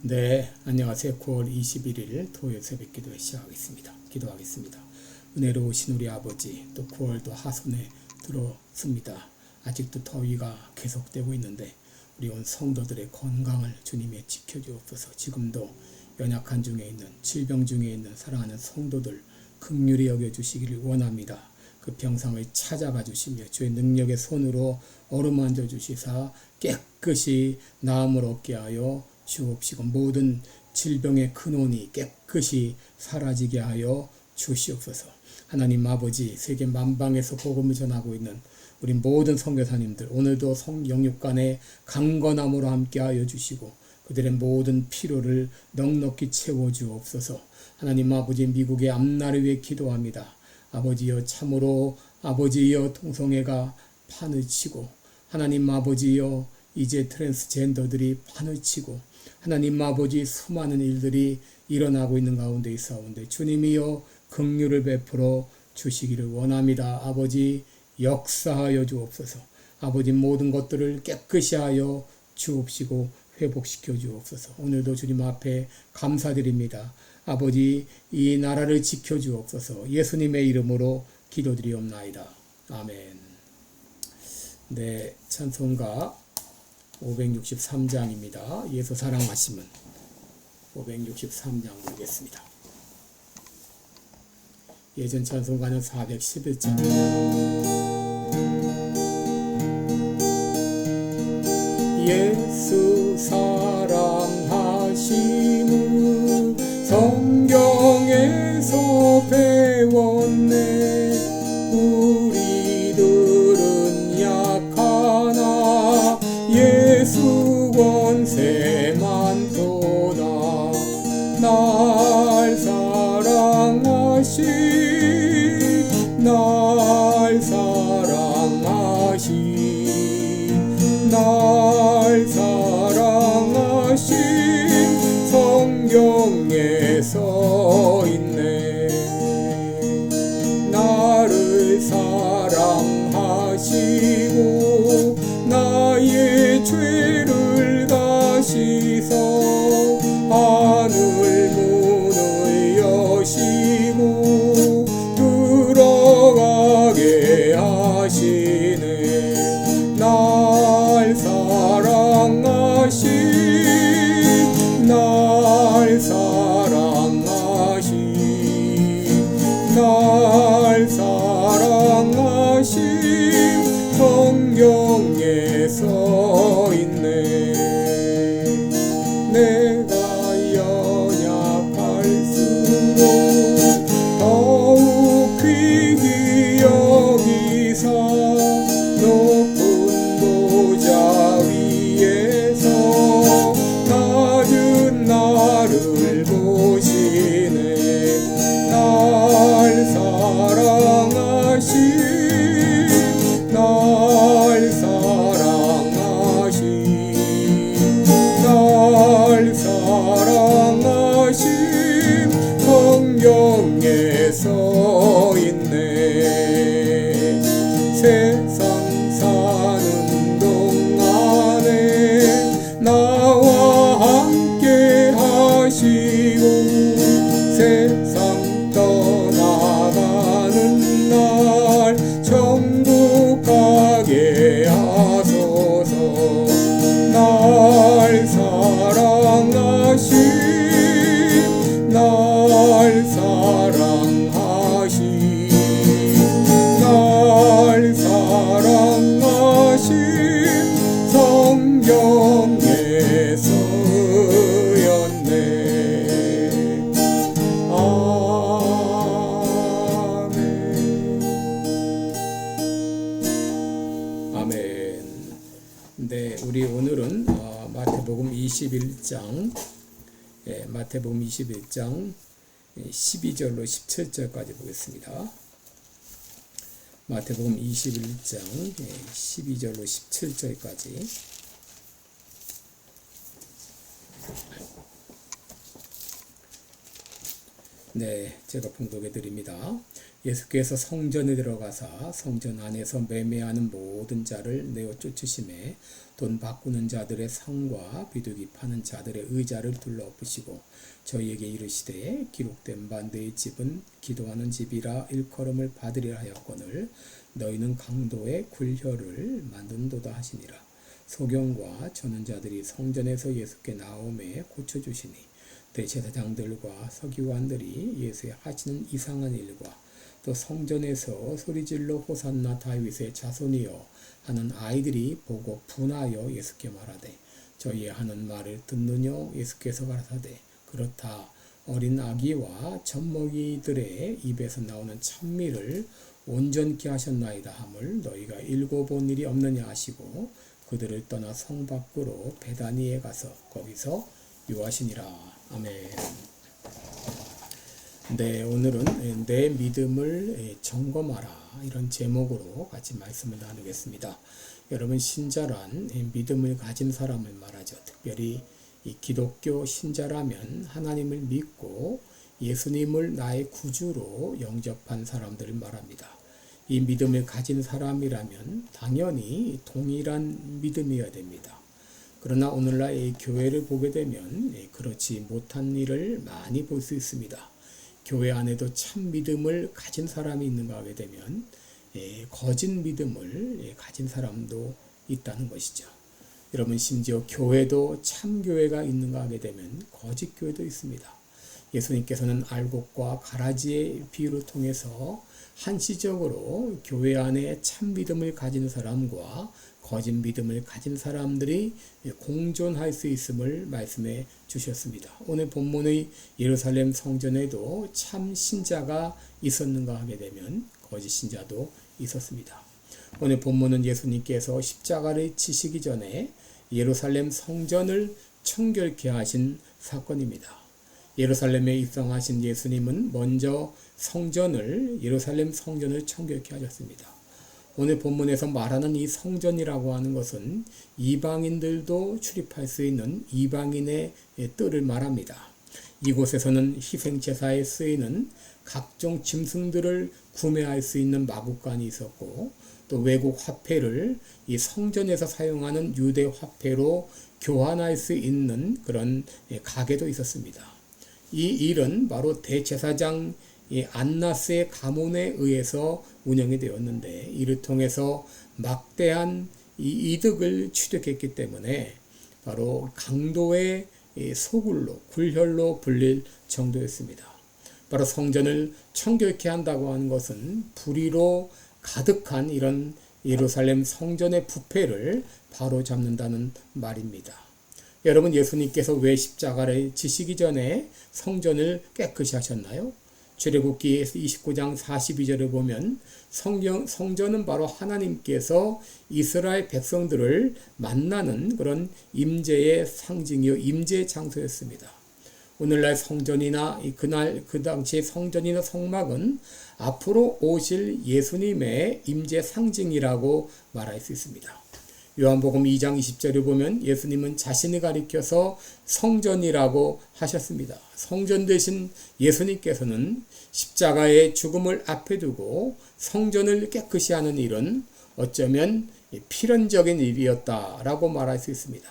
네, 안녕하세요. 9월 21일 토요일 새벽 기도 기도하겠습니다. 은혜로우신 우리 아버지, 또 9월도 하순에 들어섭니다. 아직도 더위가 계속되고 있는데 우리 온 성도들의 건강을 주님이 지켜주옵소서. 지금도 연약한 중에 있는, 질병 중에 있는 사랑하는 성도들 긍휼히 여겨주시기를 원합니다. 그 병상을 찾아가 주시며 주의 능력의 손으로 어루만져 주시사 깨끗이 나음을 얻게 하여 주옵시고 모든 질병의 근원이 깨끗이 사라지게 하여 주시옵소서. 하나님 아버지, 세계 만방에서 복음을 전하고 있는 우리 모든 선교사님들 오늘도 영육간에 강건함으로 함께하여 주시고 그들의 모든 필요를 넉넉히 채워주옵소서. 하나님 아버지, 미국의 앞날을 위해 기도합니다. 아버지여, 참으로 아버지여 동성애가 판을 치고 하나님 아버지여 이제 트랜스젠더들이 판을 치고 하나님 아버지 수많은 일들이 일어나고 있는 가운데 있사온데 주님이여 긍휼을 베풀어 주시기를 원합니다. 아버지 역사하여 주옵소서. 아버지 모든 것들을 깨끗이 하여 주옵시고 회복시켜 주옵소서. 오늘도 주님 앞에 감사드립니다. 아버지 이 나라를 지켜 주옵소서. 예수님의 이름으로 기도드리옵나이다. 아멘. 네, 찬송가 563장입니다. 예수 사랑하심은 563장 보겠습니다. 예전 찬송가는 411장. 예수 사랑하심은 성경에서 배웠네. 우리들은 약하나 예수 권세 많도다. 날 사랑하시 날 사랑하시 날 사랑하시 성경에 써 있네. 나를 사랑하시고 나의 죄를 다 씻어 하늘 문을 여시고 들어가게 하시네. 날 사랑하시 날 사랑하시 날 사랑하시 성경에 써 있네. 내가 연약할수록 더욱 귀히 여기사 높은 보좌 위에서 낮은 나를 보시네. 날 사랑하시 날 사랑하시 날 사랑하시 성경에 써 있네. 세상 사는 동안에 나와 함께 하시고 세상 떠나가는 날 천국 가게 하소서. 날 사랑하시 날 사랑하시 날 사랑하시 성경에 쓰였네. 아멘. 네, 우리 오늘은 마태복음 21장 마태복음 21장 12절로 17절까지 보겠습니다. 마태복음 21장 12절로 17절까지. 네, 제가 봉독해 드립니다. 예수께서 성전에 들어가사 성전 안에서 매매하는 모든 자를 내어 쫓으심에 돈 바꾸는 자들의 상과 비둘기 파는 자들의 의자를 둘러엎으시고 저희에게 이르시되 기록된 바 내 집은 기도하는 집이라 일컬음을 받으리라 하였거늘 너희는 강도의 굴혀를 만든도다 하시니라. 소경과 전원자들이 성전에서 예수께 나오매 고쳐주시니 대제사장들과 서기관들이 예수의 하시는 이상한 일과 또 성전에서 소리질러 호산나 다윗의 자손이여 하는 아이들이 보고 분하여 예수께 말하되 저희의 하는 말을 듣느뇨. 예수께서 가라사대 그렇다. 어린 아기와 젖먹이들의 입에서 나오는 찬미를 온전케 하셨나이다 함을 너희가 읽어본 일이 없느냐 하시고 그들을 떠나 성 밖으로 베다니에 가서 거기서 유하시니라. 아멘. 네, 오늘은 내 믿음을 점검하라 이런 제목으로 같이 말씀을 나누겠습니다. 여러분, 신자란 믿음을 가진 사람을 말하죠. 특별히 이 기독교 신자라면 하나님을 믿고 예수님을 나의 구주로 영접한 사람들을 말합니다. 이 믿음을 가진 사람이라면 당연히 동일한 믿음이어야 됩니다. 그러나 오늘날 이 교회를 보게 되면 그렇지 못한 일을 많이 볼 수 있습니다. 교회 안에도 참 믿음을 가진 사람이 있는가 하게 되면 거짓 믿음을 가진 사람도 있다는 것이죠. 여러분, 심지어 교회도 참 교회가 있는가 하게 되면 거짓 교회도 있습니다. 예수님께서는 알곡과 가라지의 비유를 통해서 한시적으로 교회 안에 참 믿음을 가진 사람과 거짓 믿음을 가진 사람들이 공존할 수 있음을 말씀해 주셨습니다. 오늘 본문의 예루살렘 성전에도 참 신자가 있었는가 하게 되면 거짓 신자도 있었습니다. 오늘 본문은 예수님께서 십자가를 치시기 전에 예루살렘 성전을 청결케 하신 사건입니다. 예루살렘에 입성하신 예수님은 먼저 예루살렘 성전을 청결케 하셨습니다. 오늘 본문에서 말하는 이 성전이라고 하는 것은 이방인들도 출입할 수 있는 이방인의 뜰을 말합니다. 이곳에서는 희생제사에 쓰이는 각종 짐승들을 구매할 수 있는 마구간이 있었고 또 외국 화폐를 이 성전에서 사용하는 유대 화폐로 교환할 수 있는 그런 가게도 있었습니다. 이 일은 바로 대제사장 안나스의 가문에 의해서 운영이 되었는데 이를 통해서 막대한 이득을 취득했기 때문에 바로 강도의 소굴로 굴혈로 불릴 정도였습니다. 바로 성전을 청결케 한다고 하는 것은 불의로 가득한 이런 예루살렘 성전의 부패를 바로잡는다는 말입니다. 여러분, 예수님께서 왜 십자가를 지시기 전에 성전을 깨끗이 하셨나요? 출애굽기 29장 42절을 보면 성전은 바로 하나님께서 이스라엘 백성들을 만나는 그런 임재의 상징이요 임재의 장소였습니다. 오늘날 성전이나 그 당시의 성전이나 성막은 앞으로 오실 예수님의 임재 상징이라고 말할 수 있습니다. 요한복음 2장 20절을 보면 예수님은 자신을 가리켜서 성전이라고 하셨습니다. 성전 대신 예수님께서는 십자가의 죽음을 앞에 두고 성전을 깨끗이 하는 일은 어쩌면 필연적인 일이었다라고 말할 수 있습니다.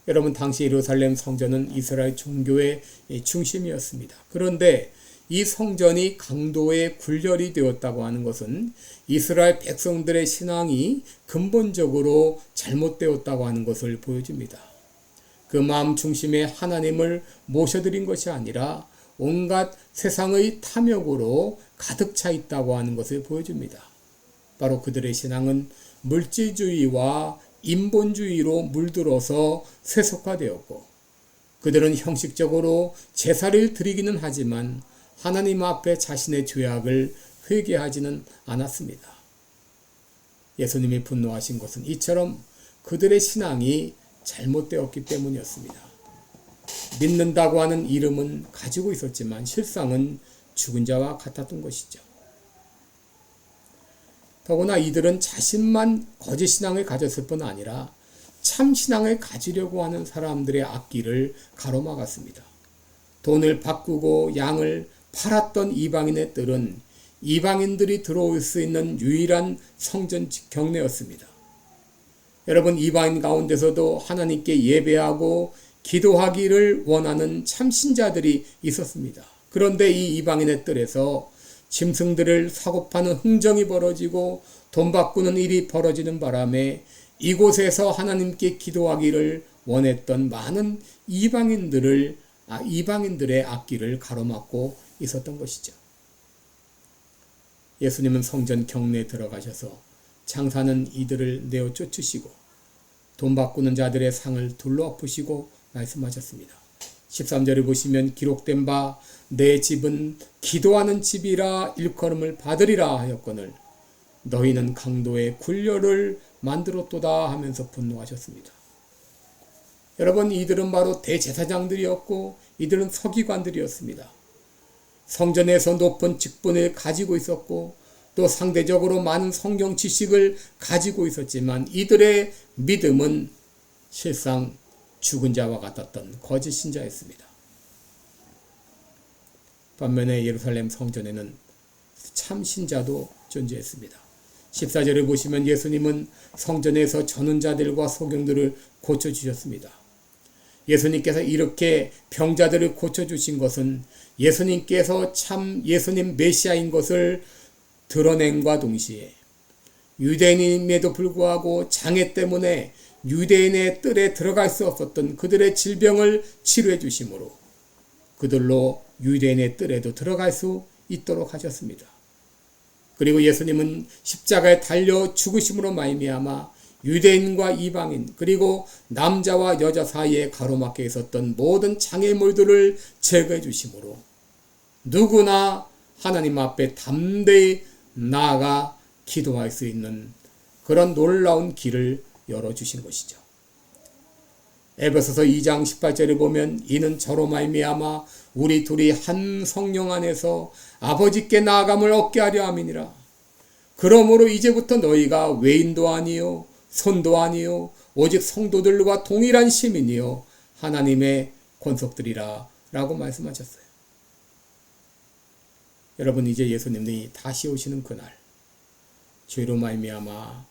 여러분, 당시 예루살렘 성전은 이스라엘 종교의 중심이었습니다. 그런데 이 성전이 강도의 굴혈이 되었다고 하는 것은 이스라엘 백성들의 신앙이 근본적으로 잘못되었다고 하는 것을 보여줍니다. 그 마음 중심에 하나님을 모셔드린 것이 아니라 온갖 세상의 탐욕으로 가득 차 있다고 하는 것을 보여줍니다. 바로 그들의 신앙은 물질주의와 인본주의로 물들어서 세속화되었고 그들은 형식적으로 제사를 드리기는 하지만 하나님 앞에 자신의 죄악을 회개하지는 않았습니다. 예수님이 분노하신 것은 이처럼 그들의 신앙이 잘못되었기 때문이었습니다. 믿는다고 하는 이름은 가지고 있었지만 실상은 죽은 자와 같았던 것이죠. 더구나 이들은 자신만 거짓 신앙을 가졌을 뿐 아니라 참 신앙을 가지려고 하는 사람들의 앞길을 가로막았습니다. 돈을 바꾸고 양을 팔았던 이방인의 뜰은 이방인들이 들어올 수 있는 유일한 성전 경내였습니다. 여러분, 이방인 가운데서도 하나님께 예배하고 기도하기를 원하는 참신자들이 있었습니다. 그런데 이 이방인의 뜰에서 짐승들을 사고 파는 흥정이 벌어지고 돈 바꾸는 일이 벌어지는 바람에 이곳에서 하나님께 기도하기를 원했던 많은 이방인들의 앞길을 가로막고 있었던 것이죠. 예수님은 성전 경내에 들어가셔서 장사하는 이들을 내어 쫓으시고 돈 바꾸는 자들의 상을 둘러엎으시고 말씀하셨습니다. 13절을 보시면 기록된 바 내 집은 기도하는 집이라 일컬음을 받으리라 하였거늘 너희는 강도의 굴려를 만들었도다 하면서 분노하셨습니다. 여러분, 이들은 바로 대제사장들이었고 이들은 서기관들이었습니다. 성전에서 높은 직분을 가지고 있었고 또 상대적으로 많은 성경 지식을 가지고 있었지만 이들의 믿음은 실상 죽은 자와 같았던 거짓 신자였습니다. 반면에 예루살렘 성전에는 참 신자도 존재했습니다. 14절을 보시면 예수님은 성전에서 저는 자들과 소경들을 고쳐주셨습니다. 예수님께서 이렇게 병자들을 고쳐주신 것은 예수님께서 참 예수님 메시아인 것을 드러낸과 동시에 유대인임에도 불구하고 장애 때문에 유대인의 뜰에 들어갈 수 없었던 그들의 질병을 치료해 주심으로 그들로 유대인의 뜰에도 들어갈 수 있도록 하셨습니다. 그리고 예수님은 십자가에 달려 죽으심으로 말미암아 유대인과 이방인 그리고 남자와 여자 사이에 가로막혀 있었던 모든 장애물들을 제거해 주심으로 누구나 하나님 앞에 담대히 나아가 기도할 수 있는 그런 놀라운 길을 열어주신 것이죠. 에베소서 2장 18절에 보면 이는 저로 말미암아 우리 둘이 한 성령 안에서 아버지께 나아감을 얻게 하려 함이니라. 그러므로 이제부터 너희가 외인도 아니요 손도 아니요 오직 성도들과 동일한 시민이요 하나님의 권속들이라 라고 말씀하셨어요. 여러분, 이제 예수님이 다시 오시는 그날 죄로 말미암아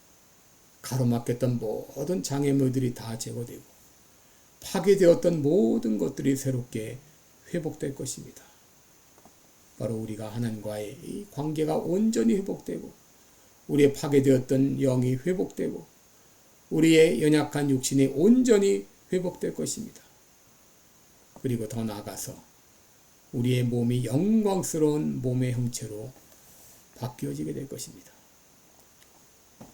가로막혔던 모든 장애물들이 다 제거되고 파괴되었던 모든 것들이 새롭게 회복될 것입니다. 바로 우리가 하나님과의 이 관계가 온전히 회복되고 우리의 파괴되었던 영이 회복되고 우리의 연약한 육신이 온전히 회복될 것입니다. 그리고 더 나아가서 우리의 몸이 영광스러운 몸의 형체로 바뀌어지게 될 것입니다.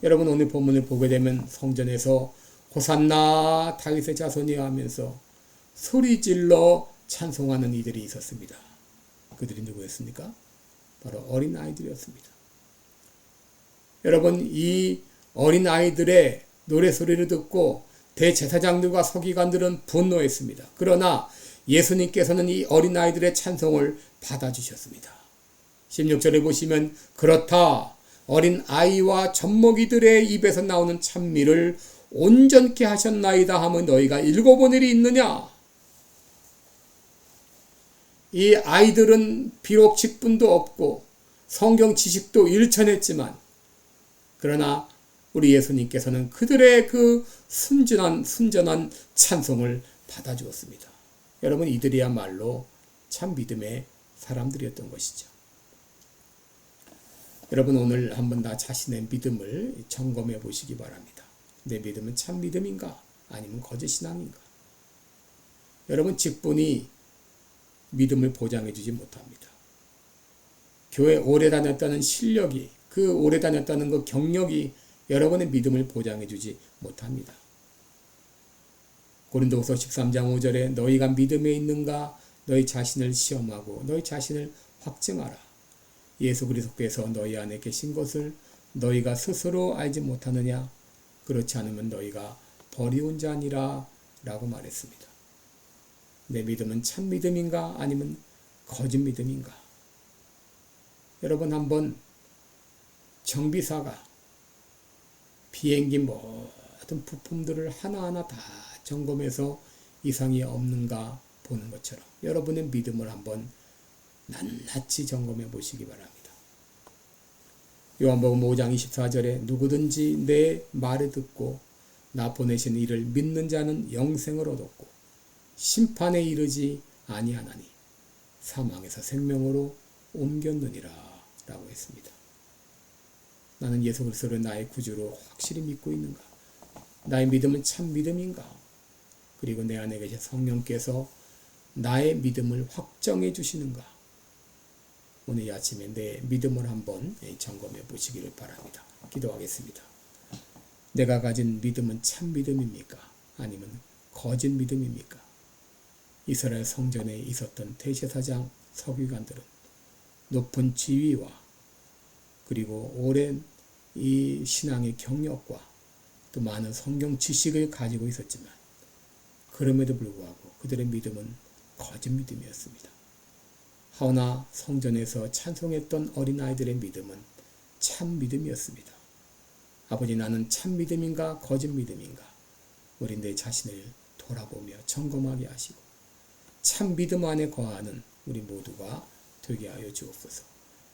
여러분, 오늘 본문을 보게 되면 성전에서 호산나 다윗의 자손이여 하면서 소리질러 찬송하는 이들이 있었습니다. 그들이 누구였습니까? 바로 어린아이들이었습니다. 여러분, 이 어린아이들의 노래소리를 듣고 대제사장들과 서기관들은 분노했습니다. 그러나 예수님께서는 이 어린아이들의 찬송을 받아주셨습니다. 16절에 보시면 그렇다 어린아이와 젖먹이들의 입에서 나오는 찬미를 온전케 하셨나이다 하면 너희가 읽어본 일이 있느냐? 이 아이들은 비록 직분도 없고 성경 지식도 일천했지만 그러나 우리 예수님께서는 그들의 그 순전한 찬송을 받아주었습니다. 여러분, 이들이야말로 참 믿음의 사람들이었던 것이죠. 여러분, 오늘 한번 다 자신의 믿음을 점검해 보시기 바랍니다. 내 믿음은 참 믿음인가? 아니면 거짓 신앙인가? 여러분, 직분이 믿음을 보장해 주지 못합니다. 교회 오래 다녔다는 실력이, 그 오래 다녔다는 그 경력이 여러분의 믿음을 보장해 주지 못합니다. 고린도후서 13장 5절에 너희가 믿음에 있는가? 너희 자신을 시험하고 너희 자신을 확증하라. 예수 그리스도께서 너희 안에 계신 것을 너희가 스스로 알지 못하느냐? 그렇지 않으면 너희가 버리운 자니라 라고 말했습니다. 내 믿음은 참 믿음인가? 아니면 거짓 믿음인가? 여러분, 한번 정비사가 비행기 모든 부품들을 하나하나 다 점검해서 이상이 없는가 보는 것처럼 여러분의 믿음을 한번 낱낱이 점검해 보시기 바랍니다. 요한복음 5장 24절에 누구든지 내 말을 듣고 나 보내신 이를 믿는 자는 영생을 얻었고 심판에 이르지 아니하나니 사망에서 생명으로 옮겼느니라 라고 했습니다. 나는 예수 그리스도를 나의 구주로 확실히 믿고 있는가? 나의 믿음은 참 믿음인가? 그리고 내 안에 계신 성령께서 나의 믿음을 확정해 주시는가? 오늘 이 아침에 내 믿음을 한번 점검해 보시기를 바랍니다. 기도하겠습니다. 내가 가진 믿음은 참 믿음입니까? 아니면 거짓 믿음입니까? 이스라엘 성전에 있었던 대제사장 서기관들은 높은 지위와 그리고 오랜 이 신앙의 경력과 또 많은 성경 지식을 가지고 있었지만 그럼에도 불구하고 그들의 믿음은 거짓 믿음이었습니다. 하오나 성전에서 찬송했던 어린아이들의 믿음은 참 믿음이었습니다. 아버지, 나는 참 믿음인가 거짓 믿음인가? 우리 내 자신을 돌아보며 점검하게 하시고 참 믿음 안에 거하는 우리 모두가 되게 하여 주옵소서.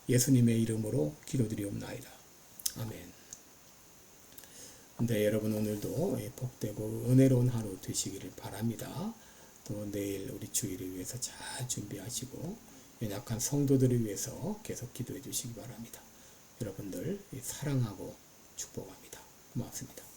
예수님의 이름으로 기도드리옵나이다. 아멘. 네, 여러분 오늘도 복되고 은혜로운 하루 되시기를 바랍니다. 또 내일 우리 주일을 위해서 잘 준비하시고 연약한 성도들을 위해서 계속 기도해 주시기 바랍니다. 여러분들 사랑하고 축복합니다. 고맙습니다.